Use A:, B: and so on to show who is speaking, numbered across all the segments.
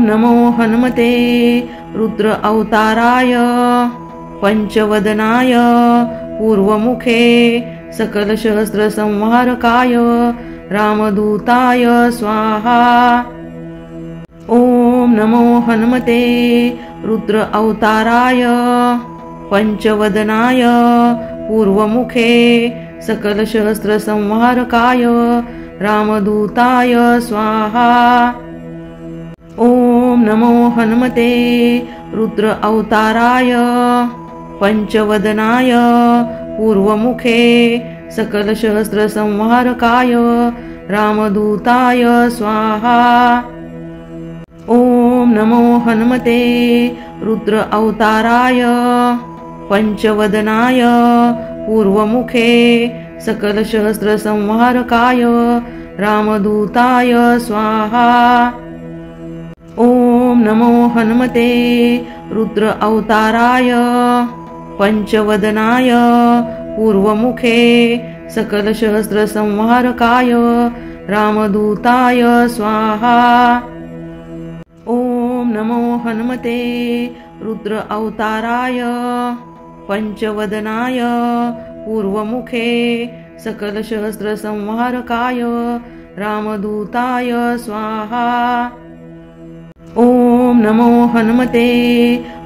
A: नमो हनुमते रुद्र अवताराय पंचवदनाय पूर्वमुखे सकलसहस्रसंहारकाय रामदूताय स्वाहा। ॐ नमो हनुमते रुद्र अवताराय पंचवदनाय पूर्वमुखे सकलसहस्रसंहारकाय रामदूताय स्वाहा। ॐ नमो हनुमते रुद्र अवताराय पंचवदनाय पूर्वमुखे सकलसहस्रसंहारकाय रामदूताय स्वाहा। ॐ नमो हनुमते रुद्र अवताराय पंचवदनाय पूर्वमुखे सकलसहस्रसंहारकाय रामदूताय स्वाहा। ॐ नमो हनुमते रुद्र अवताराय पंचवदनाय पूर्वमुखे सकलसहस्रसंहारकाय रामदूताय स्वाहा। ॐ नमो हनुमते रुद्र अवताराय पंचवदनाय पूर्वमुखे सकलसहस्रसंहारकाय रामदूताय स्वाहा। ॐ नमो हनुमते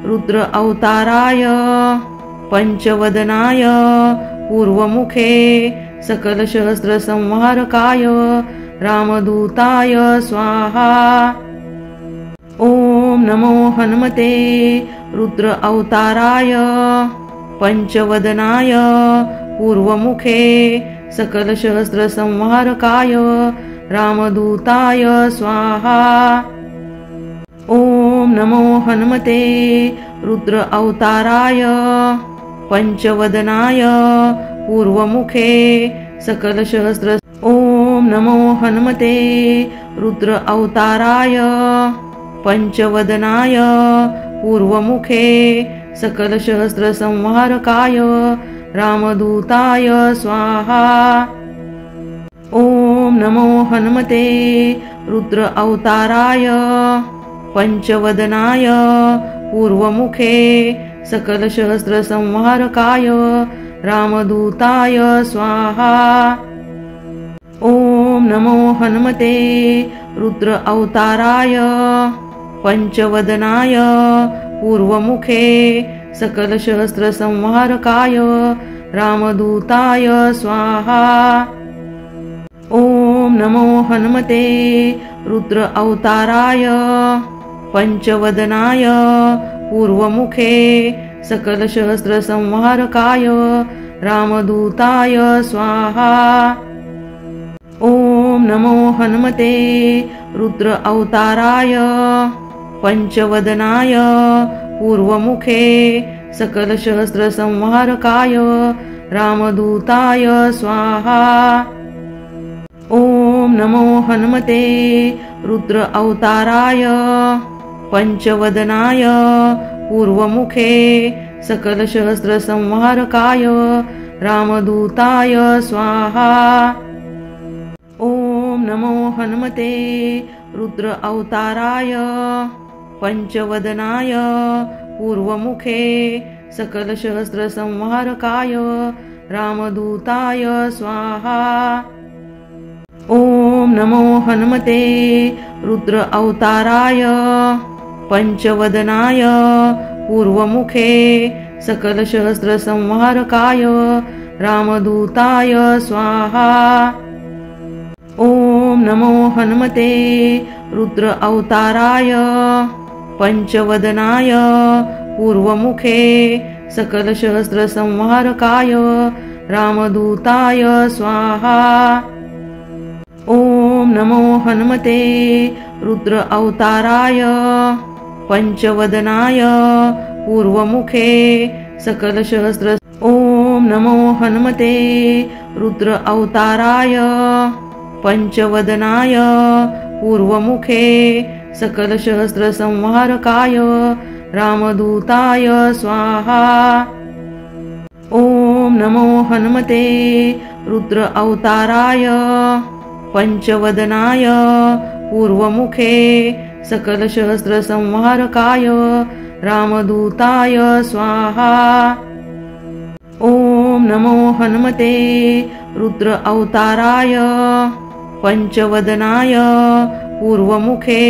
A: रुद्र अवताराय पंचवदनाय पूर्वमुखे सकलसहस्रसंहारकाय रामदूताय स्वाहा। ॐ नमो हनुमते रुद्र अवताराय पंचवदनाय पूर्वमुखे सकलसहस्रसंहारकाय रामदूताय स्वाहा। ॐ नमो हनुमते रुद्र अवताराय पंचवदनाय पूर्वमुखे सकलसहस्र ॐ नमो हनुमते रुद्र अवताराय पंचवदनाय पूर्वमुखे सकलसहस्रसंहारकाय रामदूताय स्वाहा। ॐ नमो हनुमते रुद्र अवताराय पंचवदनाय पूर्वमुखे सकलसहस्रसंहारकाय रामदूताय स्वाहा। ॐ नमो हनुमते रुद्र अवताराय पंचवदनाय पूर्वमुखे सकलसहस्रसंहारकाय रामदूताय स्वाहा। ॐ नमो हनुमते रुद्र अवताराय पंचवदनाय पूर्वमुखे सकलसहस्रसंहारकाय रामदूताय स्वाहा। ॐ नमो हनुमते रुद्र अवताराय पंचवदनाय पूर्वमुखे सकलसहस्रसंहारकाय रामदूताय स्वाहा। ॐ नमो हनुमते रुद्र अवताराय पंचवदनाय पूर्वमुखे सकलसहस्रसंहारकाय रामदूताय स्वाहा। ॐ नमो हनुमते रुद्र अवताराय पंचवदनाय पूर्वमुखे सकलसहस्रसंहारकाय रामदूताय स्वाहा। ॐ नमो हनुमते रुद्र अवताराय पंचवदनाय पूर्वमुखे सकलसहस्रसंहारकाय रामदूताय स्वाहा। ॐ नमो हनुमते रुद्र अवताराय पंचवदनाय पूर्वमुखे सकलसहस्रसंहारकाय रामदूताय स्वाहा। ॐ नमो हनुमते रुद्र अवताराय पंचवदनाय पूर्वमुखे सकलसहस्र ॐ नमो हनुमते रुद्र अवताराय पंचवदनाय पूर्वमुखे सकलसहस्रसंहारकाय रामदूताय स्वाहा। ॐ नमो हनुमते रुद्र अवताराय पंचवदनाय पूर्वमुखे सकलसहस्रसंहारकाय रामदूताय स्वाहा। ॐ नमो हनुमते रुद्र अवताराय पंचवदनाय पूर्वमुखे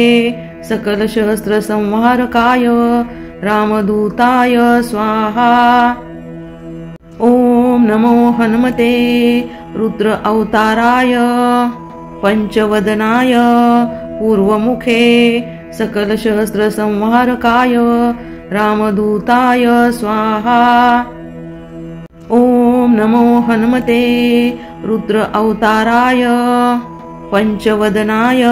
A: सकलसहस्रसंहारकाय रामदूताय स्वाहा। ॐ नमो हनुमते रुद्र अवताराय पंचवदनाय पूर्वमुखे सकलसहस्रसंहारकाय रामदूताय स्वाहा। ॐ नमो हनुमते रुद्र अवताराय पंचवदनाय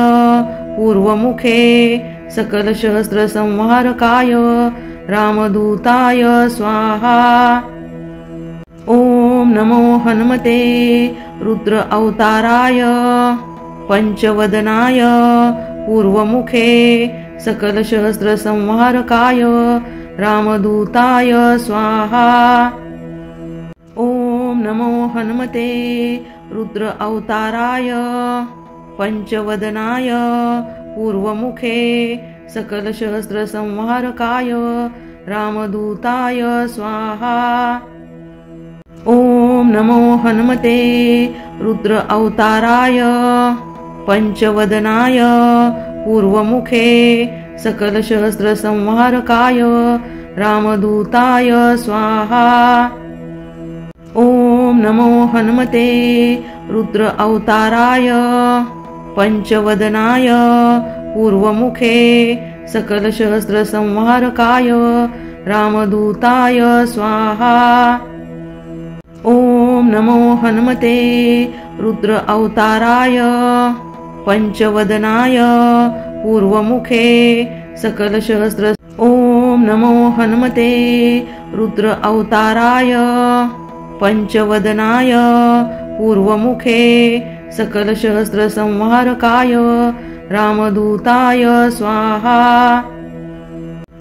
A: पूर्वमुखे सकलसहस्रसंहारकाय रामदूताय स्वाहा। ॐ नमो हनुमते रुद्र अवताराय पंचवदनाय पूर्वमुखे सकलसहस्रसंहारकाय रामदूताय स्वाहा। ॐ नमो हनुमते रुद्र अवताराय पंचवदनाय पूर्वमुखे सकलसहस्रसंहारकाय रामदूताय स्वाहा। ॐ नमो हनुमते रुद्र अवताराय पंचवदनाय पूर्वमुखे सकलसहस्रसंहारकाय रामदूताय स्वाहा। ॐ नमो हनुमते रुद्र अवताराय पंचवदनाय पूर्वमुखे सकलसहस्रसंहारकाय रामदूताय स्वाहा। ॐ नमो हनुमते रुद्र अवताराय पंचवदनाय पूर्वमुखे सकलसहस्र। ॐ नमो हनुमते रुद्र अवताराय पंचवदनाय पूर्वमुखे सकलसहस्रसंहारकाय रामदूताय स्वाहा।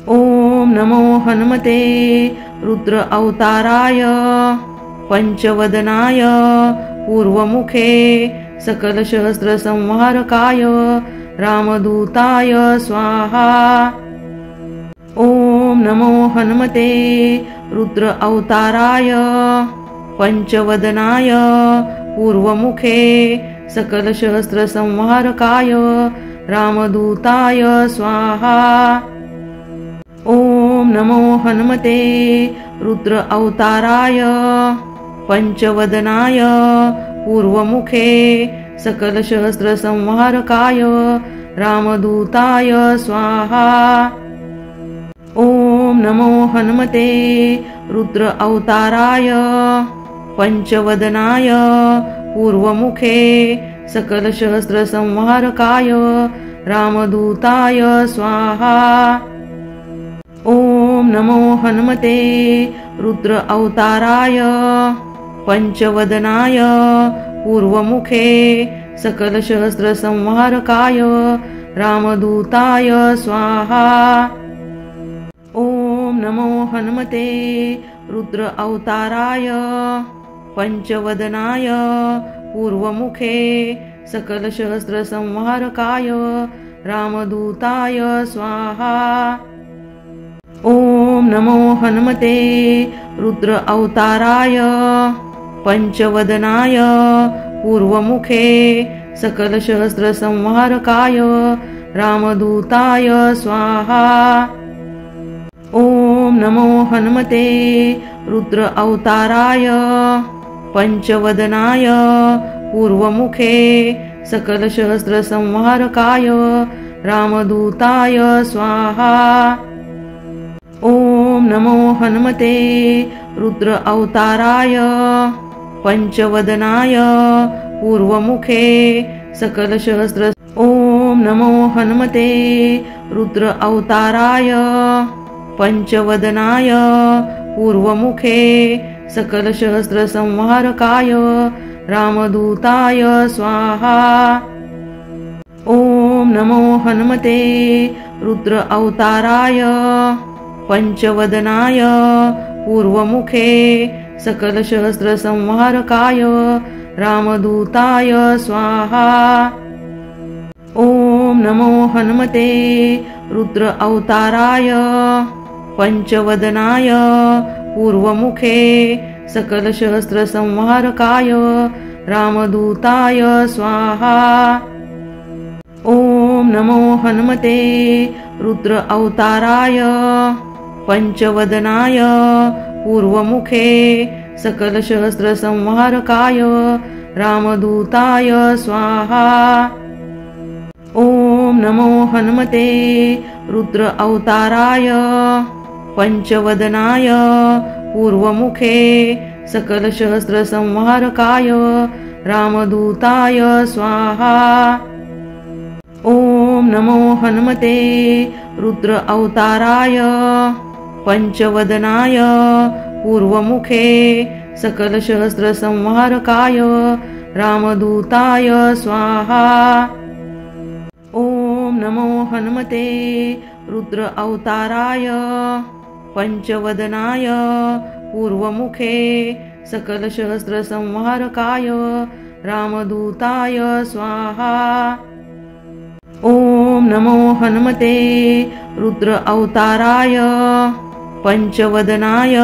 A: ॐ नमो हनुमते रुद्र अवताराय पंचवदनाय पूर्वमुखे सकलसहस्रसंहारकाय रामदूताय स्वाहा। ॐ नमो हनुमते रुद्र अवताराय पंचवदनाय पूर्वमुखे सकलसहस्रसंहारकाय रामदूताय स्वाहा। ॐ नमो हनुमते रुद्र अवताराय पंचवदनाय पूर्वमुखे सकलसहस्रसंहारकाय रामदूताय स्वाहा। ॐ नमो हनुमते रुद्र अवताराय पंचवदनाय पूर्वमुखे सकलसहस्रसंहारकाय रामदूताय स्वाहा। ॐ नमो हनुमते रुद्र अवताराय पंचवदनाय पूर्वमुखे सकलसहस्रसंहारकाय रामदूताय स्वाहा। ॐ नमो हनुमते रुद्र अवताराय पंचवदनाय पूर्वमुखे सकलसहस्रसंहारकाय रामदूताय स्वाहा। ॐ नमो हनुमते रुद्र अवताराय पंचवदनाय पूर्वमुखे सकलसहस्रसंहारकाय रामदूताय स्वाहा। ॐ नमो हनुमते रुद्र अवताराय पंचवदनाय पूर्वमुखे सकलसहस्रसंहारकाय रामदूताय स्वाहा। ॐ नमो हनुमते रुद्र अवताराय पंचवदनाय पूर्वमुखे सकलसहस्र। ॐ नमो हनुमते रुद्र अवताराय पंचवदनाय पूर्वमुखे सकलसहस्रसंहारकाय रामदूताय स्वाहा। ॐ नमो हनुमते रुद्र अवताराय पंचवदनाय पूर्वमुखे सकलसहस्रसंहारकाय रामदूताय स्वाहा। ॐ ॐ नमो हनुमते रुद्र अवताराय पंचवदनाय पूर्वमुखे सकलसहस्रसंहारकाय रामदूताय स्वाहा। ॐ नमो हनुमते रुद्र अवताराय पंचवदनाय पूर्वमुखे सकलसहस्रसंहारकाय रामदूताय स्वाहा। ॐ नमो हनुमते रुद्र अवताराय पंचवदनाय पूर्वमुखे सकलसहस्रसंहारकाय रामदूताय स्वाहा। ॐ नमो हनुमते रुद्र अवताराय पंचवदनाय पूर्वमुखे सकलसहस्रसंहारकाय रामदूताय स्वाहा। ॐ नमो हनुमते रुद्र अवताराय पंचवदनाय पूर्वमुखे सकलसहस्रसंहारकाय रामदूताय स्वाहा। ॐ नमो हनुमते रुद्र अवताराय पंचवदनाय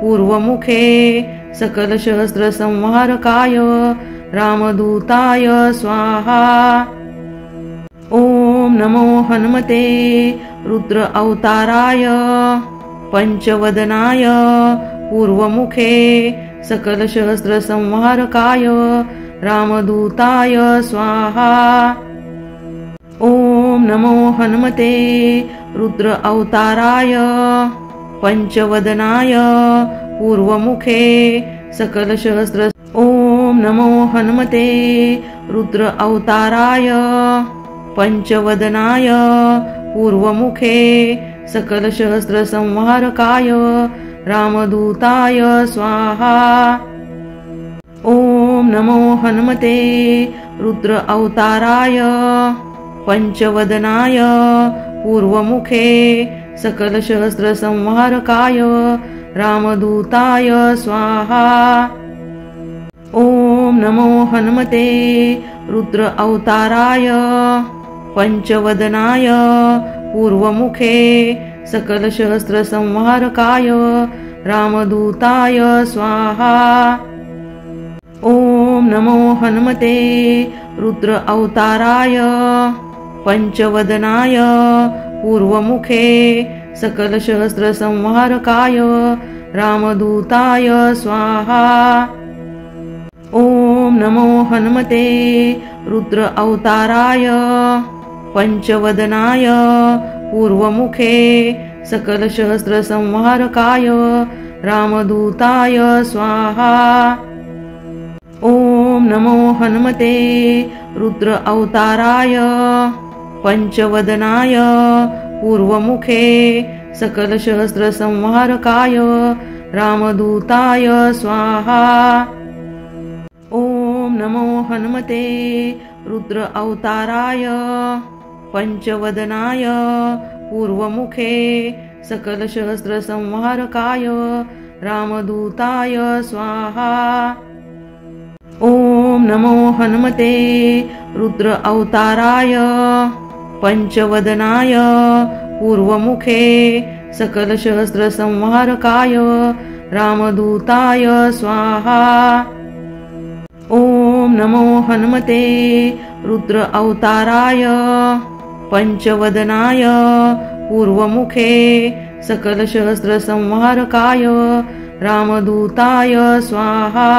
A: पूर्वमुखे सकलसहस्रसंहारकाय रामदूताय स्वाहा। ॐ नमो हनुमते रुद्र अवताराय पंचवदनाय पूर्वमुखे सकलसहस्रसंहारकाय रामदूताय स्वाहा। ॐ नमो हनुमते रुद्र अवताराय पंचवदनाय पूर्वमुखे सकलसहस्र ॐ नमो हनुमते रुद्र अवताराय पंचवदनाय पूर्वमुखे सकलसहस्रसंहारकाय रामदूताय स्वाहा। ॐ नमो हनुमते रुद्र अवताराय पंचवदनाय पूर्वमुखे सकलसहस्रसंहारकाय रामदूताय स्वाहा। ॐ नमो हनुमते रुद्र अवताराय पंचवदनाय पूर्वमुखे सकलसहस्रसंहारकाय रामदूताय स्वाहा। ॐ नमो हनुमते रुद्र अवताराय पंचवदनाय पूर्वमुखे सकलसहस्रसंहारकाय रामदूताय स्वाहा। ॐ नमो हनुमते रुद्र अवताराय पंचवदनाय पूर्वमुखे सकलसहस्रसंहारकाय रामदूताय स्वाहा। ॐ नमो हनुमते रुद्र अवताराय पंचवदनाय पूर्वमुखे सकलसहस्रसंहारकाय रामदूताय स्वाहा। ॐ नमो हनुमते रुद्र अवताराय पंचवदनाय पूर्वमुखे सकलसहस्रसंहारकाय रामदूताय स्वाहा। ॐ नमो हनुमते रुद्र अवताराय पंचवदनाय पूर्वमुखे सकलसहस्रसंहारकाय रामदूताय स्वाहा। ॐ नमो हनुमते रुद्र अवताराय पंचवदनाय पूर्वमुखे सकलसहस्रसंहारकाय रामदूताय स्वाहा।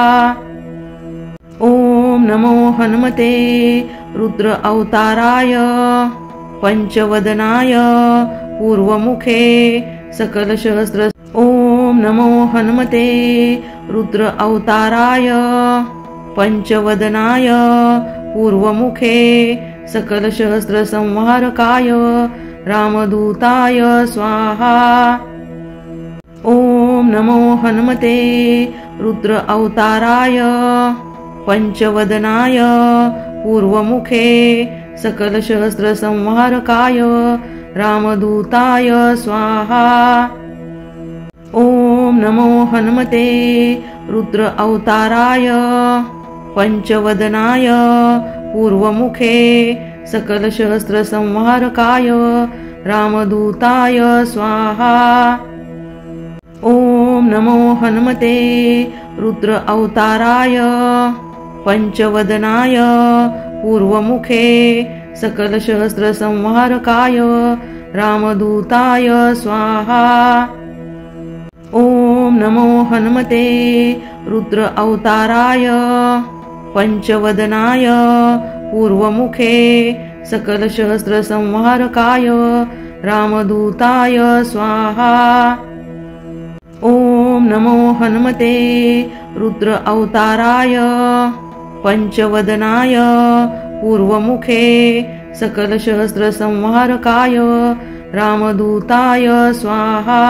A: ॐ नमो हनुमते रुद्र अवताराय पंचवदनाय पूर्वमुखे सकलसहस्र ॐ नमो हनुमते रुद्र अवताराय पंचवदनाय पूर्वमुखे सकलसहस्रसंहारकाय रामदूताय स्वाहा। ॐ नमो हनुमते रुद्र अवताराय पंचवदनाय पूर्वमुखे सकलसहस्रसंहारकाय रामदूताय स्वाहा। ॐ नमो हनुमते रुद्र अवताराय पंचवदनाय पूर्वमुखे सकलसहस्रसंहारकाय रामदूताय स्वाहा। ॐ नमो हनुमते रुद्र अवताराय पंचवदनाय पूर्वमुखे सकलसहस्रसंहारकाय रामदूताय स्वाहा। ॐ नमो हनुमते रुद्र अवताराय पंचवदनाय पूर्वमुखे सकलसहस्रसंहारकाय रामदूताय स्वाहा। ॐ नमो हनुमते रुद्र अवताराय पंचवदनाय पूर्वमुखे सकलसहस्रसंहारकाय रामदूताय स्वाहा।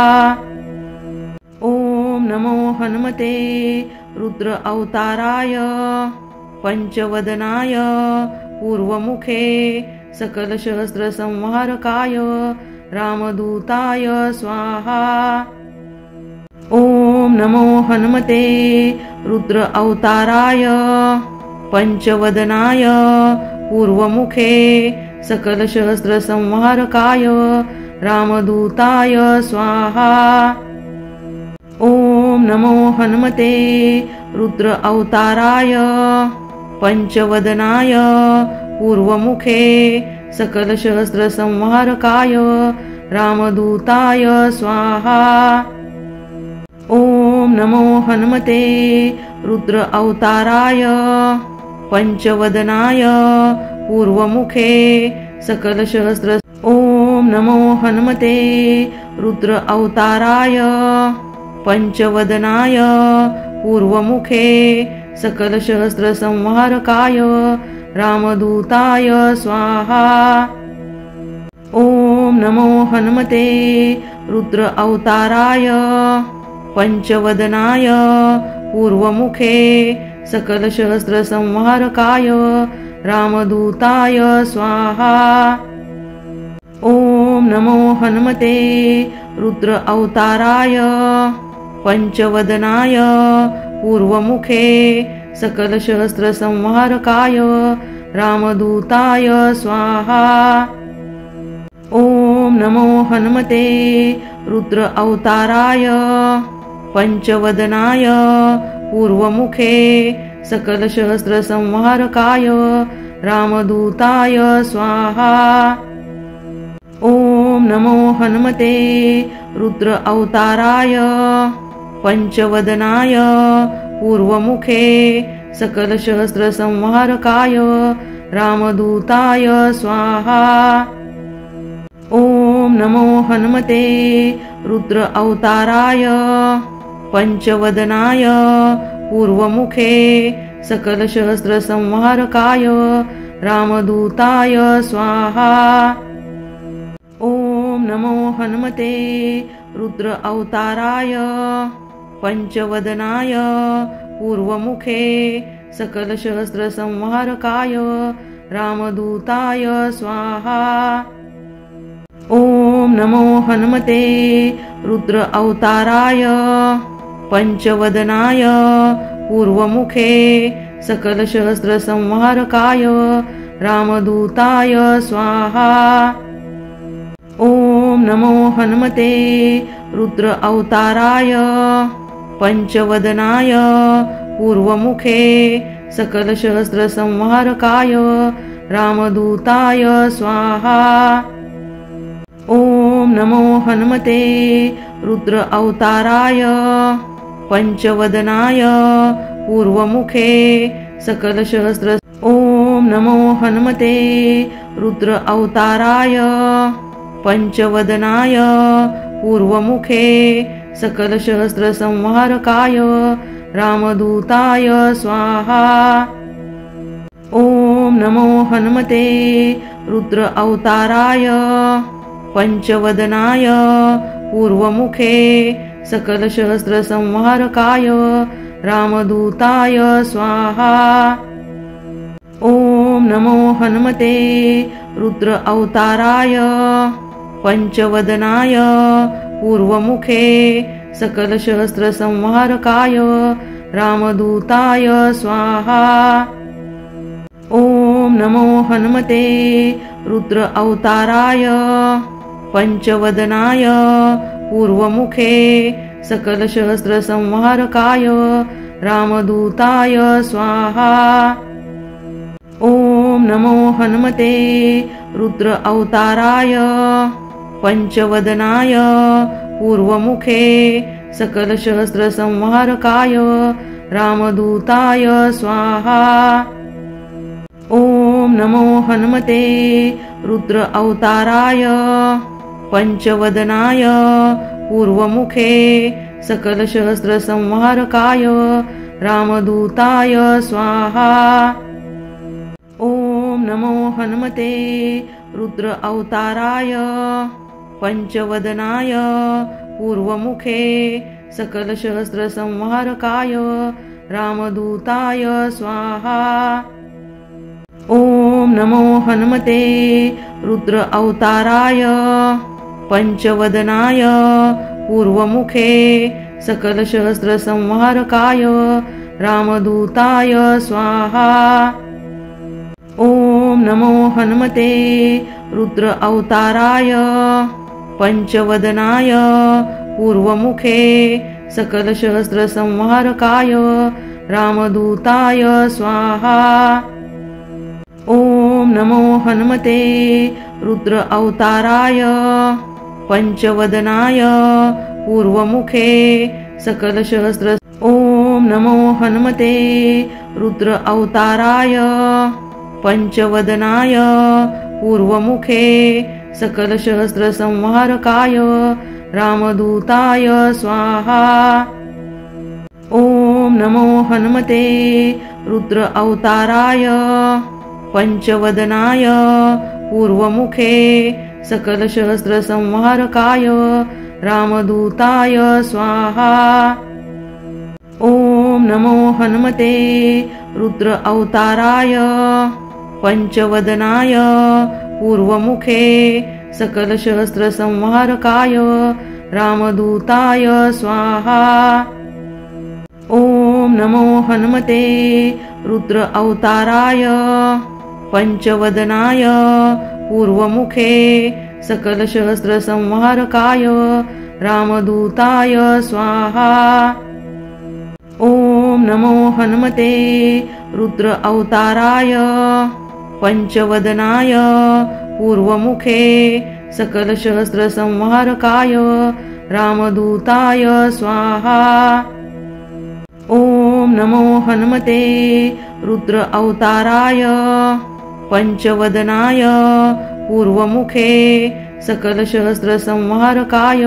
A: ॐ नमो हनुमते रुद्र अवताराय पंचवदनाय पूर्वमुखे सकलसहस्रसंहारकाय रामदूताय स्वाहा। ॐ नमो हनुमते रुद्र अवताराय पंचवदनाय पूर्वमुखे सकलसहस्रसंहारकाय रामदूताय स्वाहा। ॐ नमो हनुमते रुद्र अवताराय पंचवदनाय पूर्वमुखे सकलसहस्रसंहारकाय रामदूताय स्वाहा। ॐ नमो हनुमते रुद्र अवताराय पंचवदनाय पूर्वमुखे सकलसहस्र। ॐ नमो हनुमते रुद्र अवताराय पंचवदनाय पूर्वमुखे सकलसहस्रसंहारकाय रामदूताय स्वाहा। ॐ नमो हनुमते रुद्र अवताराय पंचवदनाय पूर्वमुखे सकलसहस्रसंहारकाय रामदूताय स्वाहा। ॐ नमो हनुमते रुद्र अवताराय पंचवदनाय पूर्वमुखे सकलसहस्रसंहारकाय रामदूताय स्वाहा। ॐ नमो हनुमते रुद्र अवताराय पंचवदनाय पूर्वमुखे सकलसहस्रसंहारकाय रामदूताय स्वाहा। ॐ नमो हनुमते रुद्र अवताराय पंचवदनाय पूर्वमुखे सकलसहस्रसंहारकाय रामदूताय स्वाहा। ॐ नमो हनुमते रुद्र अवताराय पंचवदनाय पूर्वमुखे सकलसहस्रसंहारकाय रामदूताय स्वाहा। ॐ नमो हनुमते रुद्र अवताराय पंचवदनाय पूर्वमुखे सकलसहस्रसंहारकाय रामदूताय स्वाहा। ॐ नमो हनुमते रुद्र अवताराय पंचवदनाय पूर्वमुखे सकलसहस्रसंहारकाय रामदूताय स्वाहा। ॐ नमो हनुमते रुद्र अवताराय पंचवदनाय पूर्वमुखे सकलसहस्रसंहारकाय रामदूताय स्वाहा। ॐ नमो हनुमते रुद्र अवताराय पंचवदनाय पूर्वमुखे सकलसहस्र। ॐ नमो हनुमते रुद्र अवताराय पंचवदनाय पूर्वमुखे सकलसहस्रसंहारकाय रामदूताय स्वाहा। ॐ नमो हनुमते रुद्र अवताराय पंचवदनाय पूर्वमुखे सकलसहस्रसंहारकाय रामदूताय स्वाहा। ॐ नमो हनुमते रुद्र अवताराय पंचवदनाय पूर्वमुखे सकलसहस्रसंहारकाय रामदूताय स्वाहा। ॐ नमो हनुमते रुद्र अवताराय पंचवदनाय पूर्वमुखे सकलसहस्रसंहारकाय रामदूताय स्वाहा। ॐ नमो हनुमते रुद्र अवताराय पंचवदनाय पूर्वमुखे सकलसहस्रसंहारकाय रामदूताय स्वाहा। ॐ नमो हनुमते रुद्र अवताराय पंचवदनाय पूर्वमुखे सकलसहस्रसंहारकाय रामदूताय स्वाहा। ॐ नमो हनुमते रुद्र अवताराय पंचवदनाय पूर्वमुखे सकलसहस्रसंहारकाय रामदूताय स्वाहा। ॐ नमो हनुमते रुद्र अवताराय पंचवदनाय पूर्वमुखे सकलसहस्रसंहारकाय रामदूताय स्वाहा। ॐ नमो हनुमते रुद्र अवताराय पंचवदनाय पूर्वमुखे सकलसहस्रसंहारकाय रामदूताय स्वाहा। ॐ नमो हनुमते रुद्र अवताराय पंचवदनाय पूर्वमुखे सकलसहस्र ॐ नमो हनुमते रुद्र अवताराय पंचवदनाय पूर्वमुखे सकलसहस्रसंहारकाय रामदूताय स्वाहा। ॐ नमो हनुमते रुद्र अवताराय पंचवदनाय पूर्वमुखे सकलसहस्रसंहारकाय रामदूताय स्वाहा। ॐ नमो हनुमते रुद्र अवताराय पंचवदनाय पूर्वमुखे सकलसहस्रसंहारकाय रामदूताय स्वाहा। ॐ नमो हनुमते रुद्र अवताराय पंचवदनाय पूर्वमुखे सकलसहस्रसंहारकाय रामदूताय स्वाहा। ॐ नमो हनुमते रुद्र अवताराय पंचवदनाय पूर्वमुखे सकलसहस्रसंहारकाय रामदूताय स्वाहा। ॐ नमो हनुमते रुद्र अवताराय पंचवदनाय पूर्वमुखे सकलसहस्रसंहारकाय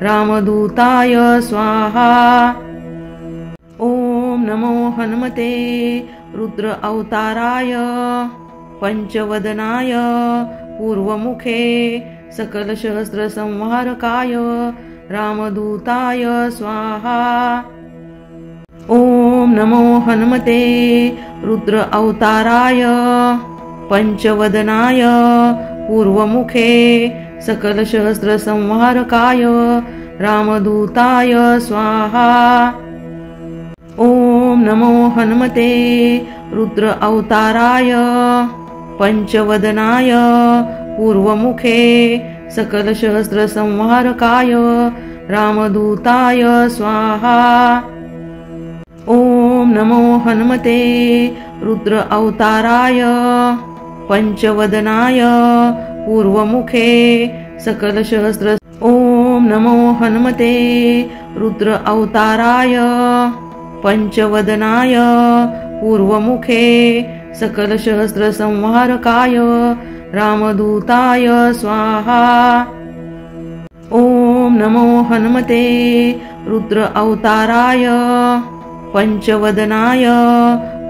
A: रामदूताय स्वाहा। ॐ नमो हनुमते रुद्र अवताराय पंचवदनाय पूर्वमुखे सकलसहस्रसंहारकाय रामदूताय स्वाहा। ॐ नमो हनुमते रुद्र अवताराय पंचवदनाय पूर्वमुखे सकलसहस्रसंहारकाय रामदूताय स्वाहा। ॐ नमो हनुमते रुद्र अवताराय पंचवदनाय पूर्वमुखे सकलसहस्रसंहारकाय रामदूताय स्वाहा। ॐ नमो हनुमते रुद्र अवताराय पंचवदनाय पूर्वमुखे सकलसहस्र ॐ नमो हनुमते रुद्र अवताराय पंचवदनाय पूर्वमुखे सकलसहस्रसंहारकाय रामदूताय स्वाहा। ॐ नमो हनुमते रुद्र अवताराय पंचवदनाय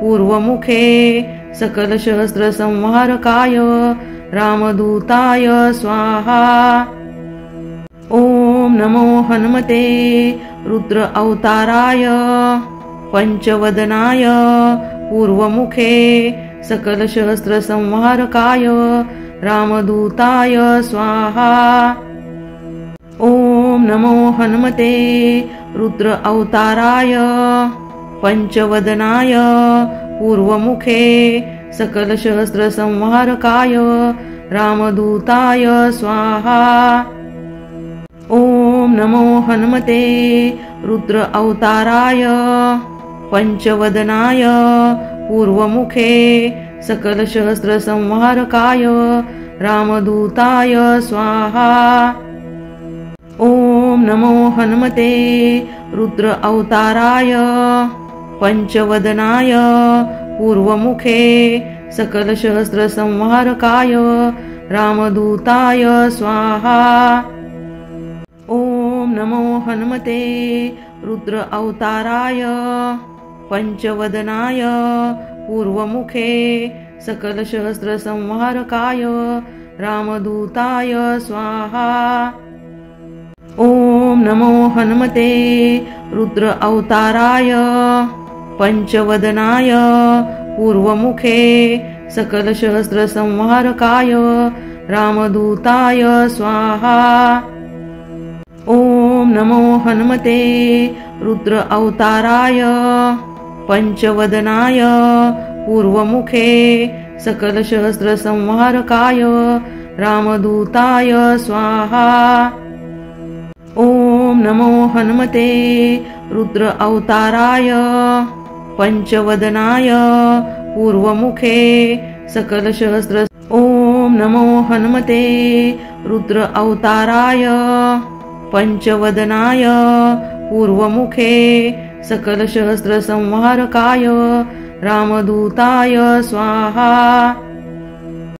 A: पूर्वमुखे सकलसहस्रसंहारकाय रामदूताय स्वाहा। ॐ नमो हनुमते रुद्र अवताराय पंचवदनाय पूर्वमुखे सकलसहस्रसंहारकाय रामदूताय स्वाहा। ॐ नमो हनुमते रुद्र अवताराय पंचवदनाय पूर्वमुखे सकलसहस्रसंहारकाय रामदूताय स्वाहा। ॐ नमो हनुमते रुद्र अवताराय पंचवदनाय पूर्वमुखे सकलसहस्रसंहारकाय रामदूताय स्वाहा। ॐ नमो हनुमते रुद्र अवताराय पंचवदनाय पूर्वमुखे सकलसहस्रसंहारकाय रामदूताय स्वाहा। ॐ नमो हनुमते रुद्र अवताराय पंचवदनाय पूर्वमुखे सकलसहस्रसंहारकाय रामदूताय स्वाहा। ॐ नमो हनुमते रुद्र अवताराय पंचवदनाय पूर्वमुखे सकलसहस्रसंहारकाय रामदूताय स्वाहा। ॐ नमो हनुमते रुद्र अवताराय पंचवदनाय पूर्वमुखे सकलसहस्रसंहारकाय रामदूताय स्वाहा। ॐ नमो हनुमते रुद्र अवताराय पंचवदनाय पूर्वमुखे सकलसहस्र ॐ नमो हनुमते रुद्र अवताराय पंचवदनाय पूर्वमुखे सकलसहस्रसंहारकाय रामदूताय स्वाहा।